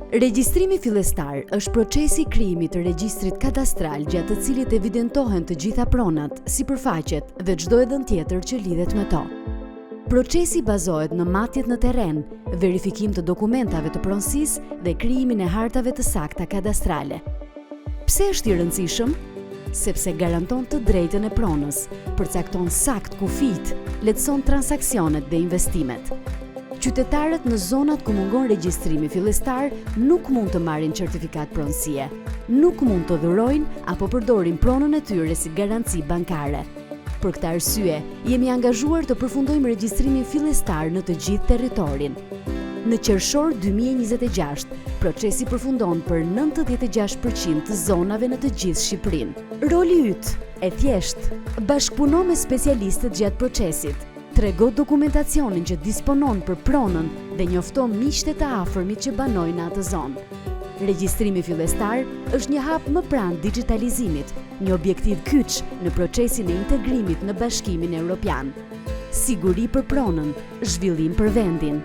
Regjistrimi fillestar është procesi i krijimit të regjistrit kadastral gjatë të cilit evidentohen të gjitha pronat, sipërfaqet dhe çdo dhënë tjetër që lidhet me to. Procesi bazohet në matjet në terren, verifikim të dokumentave të pronësisë dhe krijimin e hartave të sakta kadastrale. Pse është i rëndësishëm? Sepse garanton të drejtën e pronës, përcakton sakt kufijt, lehtëson transaksionet dhe investimet. Qytetarët në zonat ku mungon regjistrimi fillestar nuk mund të marrin certifikat pronësie, nuk mund të dhurojnë apo përdorin pronën e tyre si garanci bankare. Për këtë arsye, jemi angazhuar të përfundojmë regjistrimin fillestar në të gjithë territorin. Në qershor 2026, procesi përfundon për 96% të zonave në të gjithë Shqipërinë. Roli yt, e thjeshtë, bashkëpuno me specialistët gjatë procesit. Trego dokumentacionin që disponon për pronën dhe njofto miqtë të afërmit që banojnë në atë zonë. Regjistrimi fillestar është një hap më pranë digitalizimit, një objektiv kyç në procesin e integrimit në Bashkimin Evropian. Siguri për pronën, zhvillim për vendin.